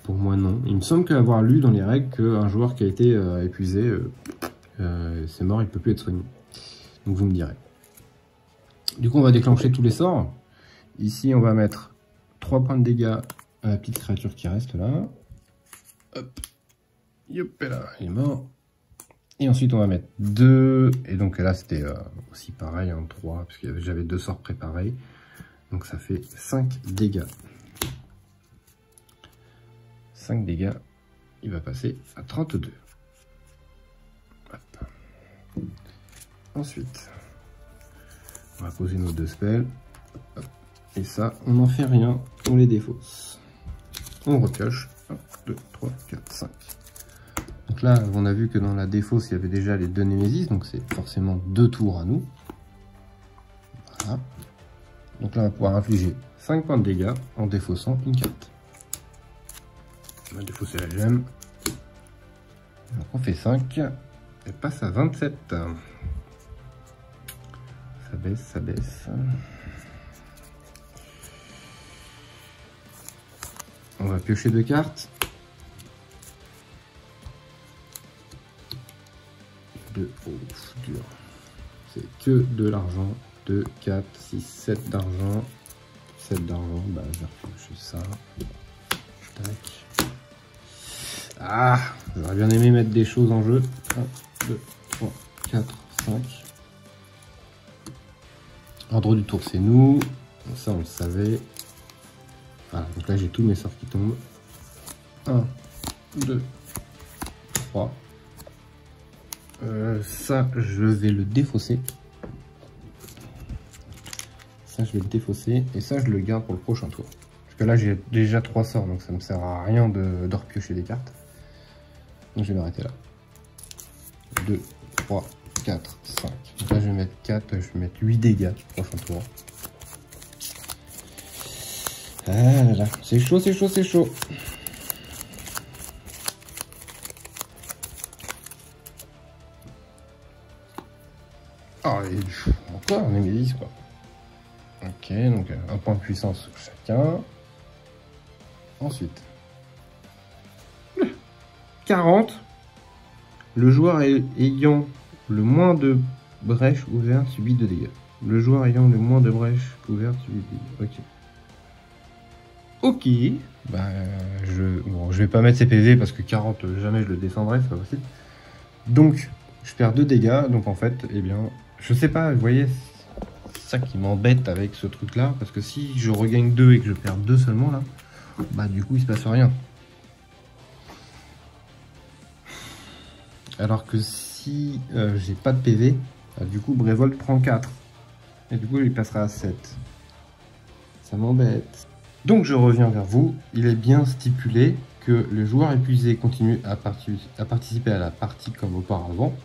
Pour moi, non. Il me semble qu'avoir lu dans les règles qu'un joueur qui a été épuisé, c'est mort, il ne peut plus être soigné. Donc vous me direz. Du coup, on va déclencher tous les sorts. Ici, on va mettre 3 points de dégâts à la petite créature qui reste là. Hop. Yop, là, il est mort. Et ensuite, on va mettre 2. Et donc là, c'était aussi pareil, en 3, parce que j'avais 2 sorts préparés. Donc ça fait 5 dégâts. 5 dégâts, il va passer à 32. Hop. Ensuite, on va poser nos 2 spells. Hop. Et ça, on n'en fait rien, on les défausse. On repioche. 1, 2, 3, 4, 5. Donc là, on a vu que dans la défausse, il y avait déjà les 2 Némésis, donc c'est forcément 2 tours à nous. Voilà. Donc là, on va pouvoir infliger 5 points de dégâts en défaussant une carte. On va défausser la gemme. Donc on fait 5. Elle passe à 27. Ça baisse, ça baisse. On va piocher 2 cartes. 2. Oh, dur. C'est que de l'argent. 2, 4, 6, 7 d'argent. 7 d'argent. Bah, je vais repiocher ça. Tac. Ah, j'aurais bien aimé mettre des choses en jeu. 1, 2, 3, 4, 5. Ordre du tour, c'est nous. Ça, on le savait. Voilà, donc là, j'ai tous mes sorts qui tombent. 1, 2, 3. Ça, je vais le défausser. Ça, je vais le défausser. Et ça, je le garde pour le prochain tour. Parce que là, j'ai déjà 3 sorts, donc ça ne me sert à rien de repiocher des cartes. Donc, je vais m'arrêter là. 2, 3, 4, 5. Donc là, je vais mettre 4, je vais mettre 8 dégâts prochain tour. Ah là là, c'est chaud, c'est chaud, c'est chaud. Ah, et encore un Némésis, quoi. Ok, donc un point de puissance chacun. Ensuite, 40. Le joueur ayant le moins de brèches ouvertes subit 2 dégâts. Le joueur ayant le moins de brèches ouvertes subit 2 dégâts. Ok. Bah, je vais pas mettre ces PV parce que 40, jamais je le descendrai, c'est pas possible. Donc, je perds 2 dégâts. Donc en fait, eh bien, je sais pas, vous voyez, c'est ça qui m'embête avec ce truc là. Parce que si je regagne 2 et que je perds 2 seulement là, bah du coup il se passe rien. Alors que si j'ai pas de PV, Du coup, Brévold prend 4. Et du coup, il passera à 7. Ça m'embête. Donc, je reviens vers vous. Il est bien stipulé que le joueur épuisé continue à participer à la partie comme auparavant,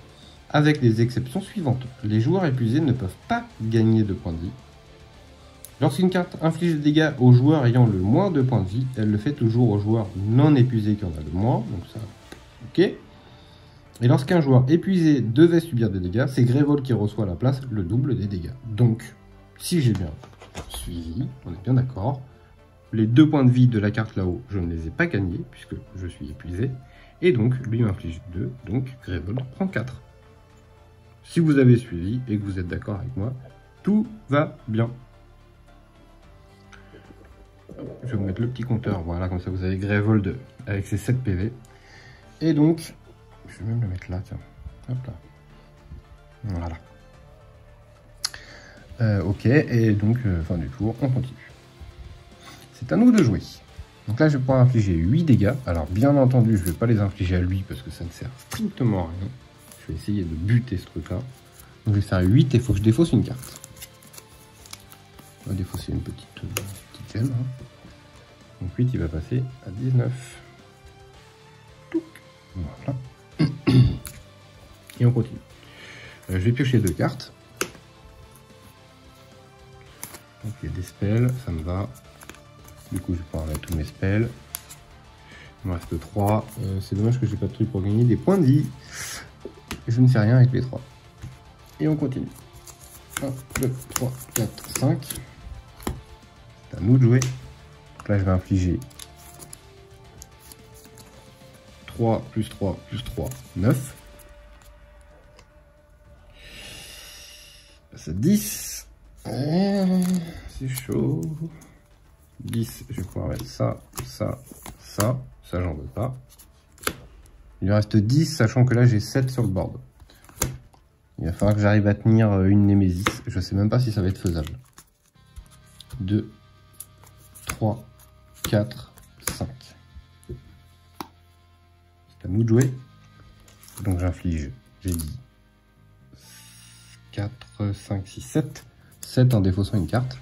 avec les exceptions suivantes. Les joueurs épuisés ne peuvent pas gagner de points de vie. Lorsqu'une carte inflige des dégâts aux joueurs ayant le moins de points de vie, elle le fait toujours aux joueurs non épuisés qui en a le moins. Donc ça, ok. Et lorsqu'un joueur épuisé devait subir des dégâts, c'est Grévold qui reçoit à la place le double des dégâts. Donc, si j'ai bien suivi, on est bien d'accord, les 2 points de vie de la carte là-haut, je ne les ai pas gagnés, puisque je suis épuisé. Et donc, lui m'inflige 2, donc Grévold prend 4. Si vous avez suivi et que vous êtes d'accord avec moi, tout va bien. Je vais vous mettre le petit compteur, voilà, comme ça vous avez Grévold avec ses 7 PV. Et donc, je vais même le mettre là, tiens. Hop là. Voilà. Ok, et donc, fin du tour, on continue. C'est à nous de jouer. Donc là, je vais pouvoir infliger 8 dégâts. Alors, bien entendu, je ne vais pas les infliger à lui parce que ça ne sert strictement à rien. Je vais essayer de buter ce truc-là. Donc, je vais faire 8 et il faut que je défausse une carte. On va défausser une petite gemme. Hein. Donc 8, il va passer à 19. Touc. Voilà. Et on continue. Je vais piocher 2 cartes. Donc il y a des spells, ça me va. Du coup, je vais pouvoir mettre tous mes spells. Il me reste 3. C'est dommage que j'ai pas de truc pour gagner des points de vie. Je ne fais rien avec les 3. Et on continue. 1, 2, 3, 4, 5. C'est à nous de jouer. Donc là, je vais infliger 3 plus 3 plus 3, 9. C'est 10. C'est chaud. 10, je vais pouvoir mettre ça, ça, ça. Ça, j'en veux pas. Il lui reste 10, sachant que là, j'ai 7 sur le board. Il va falloir que j'arrive à tenir une Némésis. Je sais même pas si ça va être faisable. 2, 3, 4, 5. C'est à nous de jouer. Donc j'inflige, j'ai dit 4, 5, 6, 7. 7 en défaussant une carte.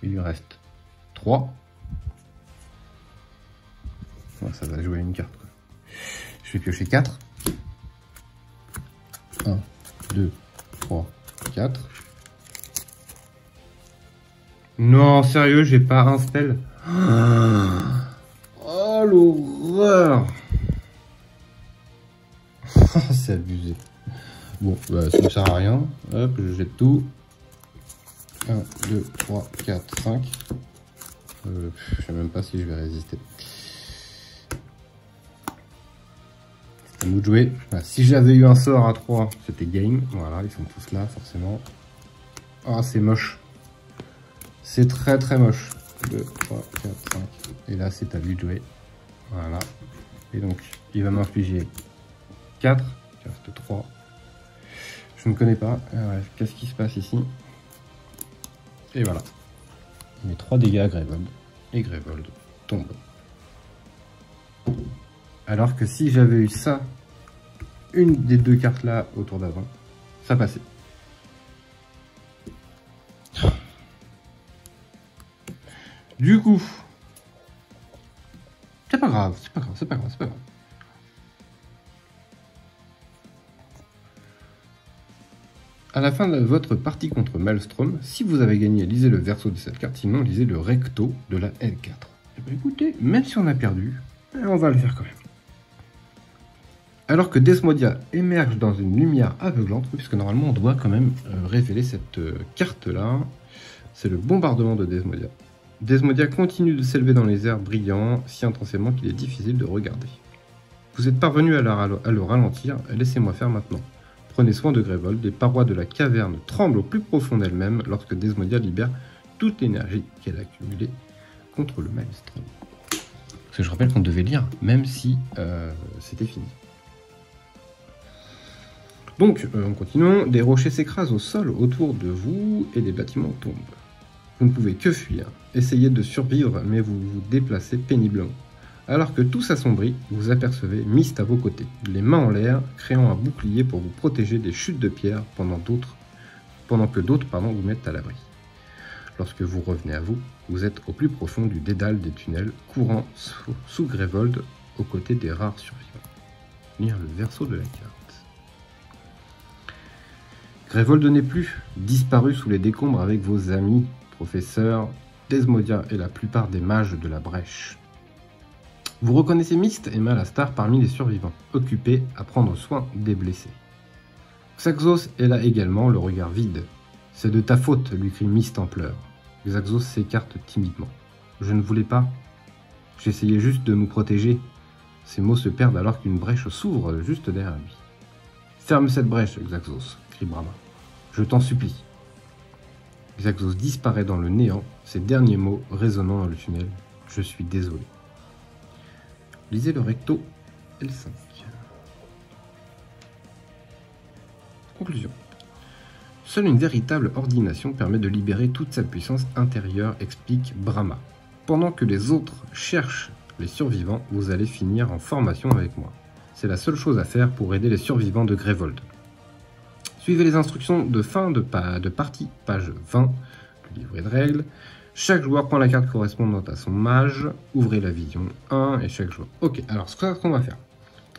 Il lui reste 3. Bon, ça va jouer une carte. Quoi. Je vais piocher 4. 1, 2, 3, 4. Non, sérieux, j'ai pas un spell. Oh, l'horreur. C'est abusé. Bon, bah, ça ne sert à rien. Hop, je jette tout. 1, 2, 3, 4, 5. Je sais même pas si je vais résister. C'est à nous de jouer. Voilà, si j'avais eu un sort à 3, c'était game. Voilà, ils sont tous là, forcément. Ah, c'est moche. C'est très très moche. 2, 3, 4, 5. Et là, c'est à lui de jouer. Voilà. Et donc, il va m'infliger 4. Il reste 3. Je ne connais pas. Qu'est-ce qui se passe ici? Et voilà. Il met 3 dégâts à Grévold. Et Grévold tombe. Alors que si j'avais eu ça, une des 2 cartes là au tour d'avant, ça passait. Du coup, c'est pas grave, c'est pas grave, c'est pas grave, c'est pas grave. À la fin de votre partie contre Maelstrom, si vous avez gagné, lisez le verso de cette carte, sinon lisez le recto de la L4. Et bien écoutez, même si on a perdu, on va le faire quand même. Alors que Desmodia émerge dans une lumière aveuglante, puisque normalement on doit quand même révéler cette carte-là, c'est le bombardement de Desmodia. Desmodia continue de s'élever dans les airs brillants, si intensément qu'il est difficile de regarder. Vous êtes parvenu à le ralentir, laissez-moi faire maintenant. Prenez soin de Grévold, les parois de la caverne tremblent au plus profond d'elles-mêmes lorsque Desmodia libère toute l'énergie qu'elle a accumulée contre le Maelstrom. Parce que je rappelle qu'on devait lire, même si c'était fini. Donc, en continuant, des rochers s'écrasent au sol autour de vous et des bâtiments tombent. Vous ne pouvez que fuir. Essayez de survivre, mais vous vous déplacez péniblement. Alors que tout s'assombrit, vous apercevez Myst à vos côtés, les mains en l'air, créant un bouclier pour vous protéger des chutes de pierre pendant que d'autres vous mettent à l'abri. Lorsque vous revenez à vous, vous êtes au plus profond du dédale des tunnels, courant sous Grévold, aux côtés des rares survivants. Lire le verso de la carte. Grévold n'est plus, disparu sous les décombres avec vos amis, professeurs, Desmodia et la plupart des mages de la brèche. Vous reconnaissez Myst et Malastar parmi les survivants, occupés à prendre soin des blessés. Xaxos est là également, le regard vide. C'est de ta faute, lui crie Myst en pleurs. Xaxos s'écarte timidement. Je ne voulais pas. J'essayais juste de nous protéger. Ses mots se perdent alors qu'une brèche s'ouvre juste derrière lui. Ferme cette brèche, Xaxos, crie Brahma. Je t'en supplie. Xaxos disparaît dans le néant, ses derniers mots résonnant dans le tunnel. Je suis désolé. Lisez le recto L5. Conclusion. Seule une véritable ordination permet de libérer toute sa puissance intérieure, explique Brahma. Pendant que les autres cherchent les survivants, vous allez finir en formation avec moi. C'est la seule chose à faire pour aider les survivants de Grévold. Suivez les instructions de fin de partie, page 20 du livret de règles. Chaque joueur prend la carte correspondante à son mage, ouvrez la vision 1 et chaque joueur. Ok, alors ce qu'on va faire,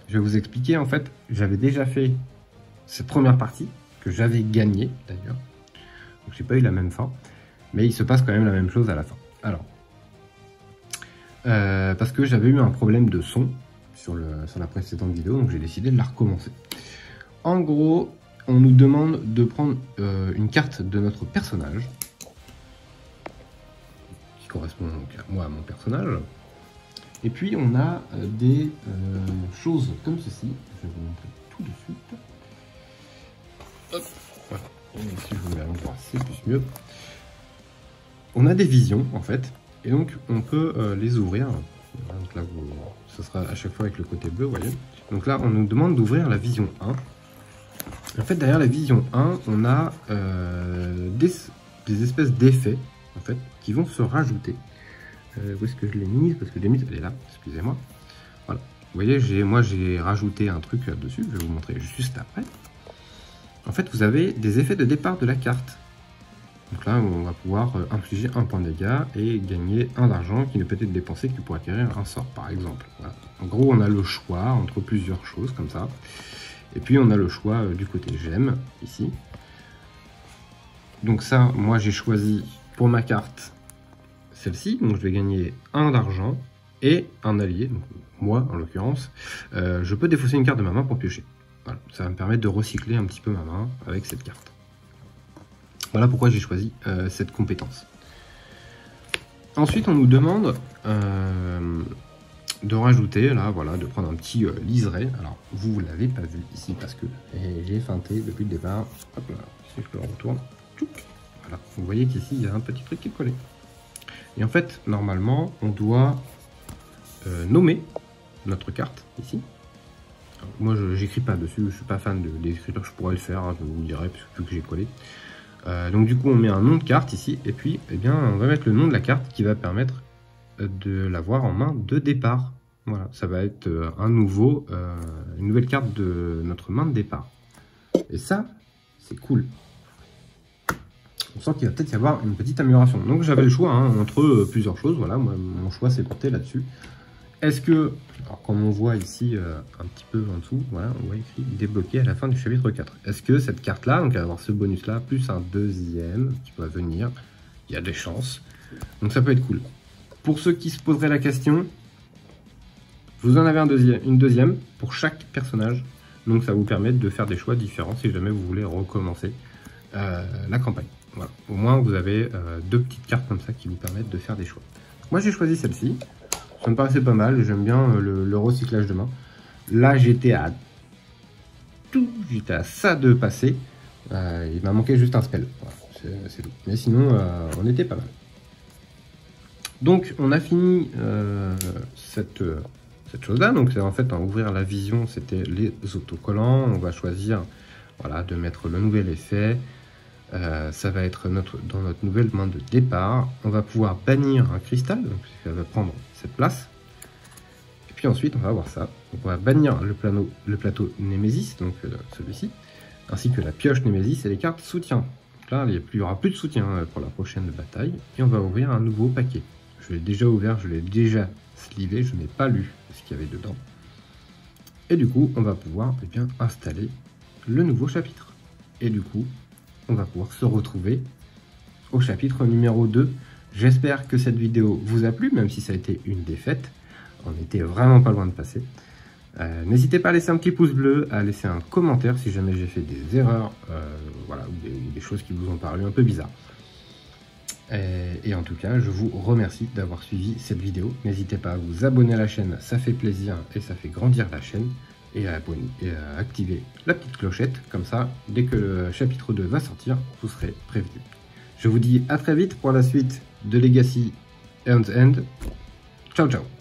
je vais vous expliquer. En fait, j'avais déjà fait cette première partie, que j'avais gagnée d'ailleurs. Donc j'ai pas eu la même fin, mais il se passe quand même la même chose à la fin. Alors, parce que j'avais eu un problème de son sur la précédente vidéo, donc j'ai décidé de la recommencer. En gros, on nous demande de prendre une carte de notre personnage, qui correspond donc à moi, à mon personnage. Et puis on a des choses comme ceci. Je vais vous montrer tout de suite. Hop, voilà. Et si je vous mets à l'endroit, c'est plus mieux. On a des visions en fait, et donc on peut les ouvrir. Donc là, ce sera à chaque fois avec le côté bleu, vous voyez. Donc là, on nous demande d'ouvrir la vision 1. En fait, derrière la vision 1, on a des espèces d'effets en fait, qui vont se rajouter. Où est-ce que je l'ai mise? Parce que je l'ai mise, elle est là, excusez-moi. Voilà. Vous voyez, moi j'ai rajouté un truc dessus, je vais vous montrer juste après. En fait, vous avez des effets de départ de la carte. Donc là, on va pouvoir infliger un point de dégâts et gagner un d'argent qui ne peut être dépensé que pour acquérir un sort, par exemple. Voilà. En gros, on a le choix entre plusieurs choses, comme ça. Et puis, on a le choix du côté j'aime, ici. Donc ça, moi, j'ai choisi pour ma carte celle-ci. Donc, je vais gagner un d'argent et un allié. Donc, moi, en l'occurrence, je peux défausser une carte de ma main pour piocher. Voilà. Ça va me permettre de recycler un petit peu ma main avec cette carte. Voilà pourquoi j'ai choisi cette compétence. Ensuite, on nous demande de rajouter, là, voilà, de prendre un petit liseré. Alors, vous ne l'avez pas vu ici parce que j'ai feinté depuis le départ. Hop là, si je le retourne. Voilà, vous voyez qu'ici, il y a un petit truc qui est collé. Et en fait, normalement, on doit nommer notre carte ici. Alors, moi, je n'écris pas dessus, je ne suis pas fan d'écriture, je pourrais le faire, hein, je vous le dirai, puisque j'ai collé. Donc du coup on met un nom de carte ici et puis eh bien, on va mettre le nom de la carte qui va permettre de l'avoir en main de départ. Voilà, ça va être une nouvelle carte de notre main de départ. Et ça, c'est cool. On sent qu'il va peut-être y avoir une petite amélioration. Donc j'avais le choix hein, entre plusieurs choses. Voilà, moi, mon choix s'est porté là-dessus. Est-ce que, alors comme on voit ici un petit peu en dessous, voilà, on voit écrit débloqué à la fin du chapitre 4. Est-ce que cette carte-là, donc elle va avoir ce bonus-là, plus un deuxième qui va venir, il y a des chances. Donc ça peut être cool. Pour ceux qui se poseraient la question, vous en avez une deuxième pour chaque personnage. Donc ça vous permet de faire des choix différents si jamais vous voulez recommencer la campagne. Voilà. Au moins vous avez deux petites cartes comme ça qui vous permettent de faire des choix. Moi j'ai choisi celle-ci. Ça me paraissait pas mal, j'aime bien le recyclage de main. Là, j'étais à ça de passer. Il m'a manqué juste un spell. Voilà, c'est tout. Mais sinon, on était pas mal. Donc, on a fini cette chose-là. Donc, en fait, en ouvrir la vision, c'était les autocollants. On va choisir voilà, de mettre le nouvel effet. Ça va être dans notre nouvelle main de départ. On va pouvoir bannir un cristal, donc ça va prendre cette place. puis ensuite, on va avoir ça. Donc on va bannir le plateau Némésis, donc celui-ci, ainsi que la pioche Némésis et les cartes soutien. Donc là, il n'y aura plus de soutien pour la prochaine bataille. Et on va ouvrir un nouveau paquet. Je l'ai déjà ouvert, je l'ai déjà slivé, je n'ai pas lu ce qu'il y avait dedans. Et du coup, on va pouvoir bien installer le nouveau chapitre. Et du coup, on va pouvoir se retrouver au chapitre numéro 2. J'espère que cette vidéo vous a plu, même si ça a été une défaite. On n'était vraiment pas loin de passer. N'hésitez pas à laisser un petit pouce bleu, à laisser un commentaire si jamais j'ai fait des erreurs, voilà, ou des choses qui vous ont paru un peu bizarres. Et en tout cas, je vous remercie d'avoir suivi cette vidéo. N'hésitez pas à vous abonner à la chaîne, ça fait plaisir et ça fait grandir la chaîne. Et à activer la petite clochette, comme ça, dès que le chapitre 2 va sortir, vous serez prévenu. Je vous dis à très vite pour la suite de Legacy Earned End. Ciao ciao.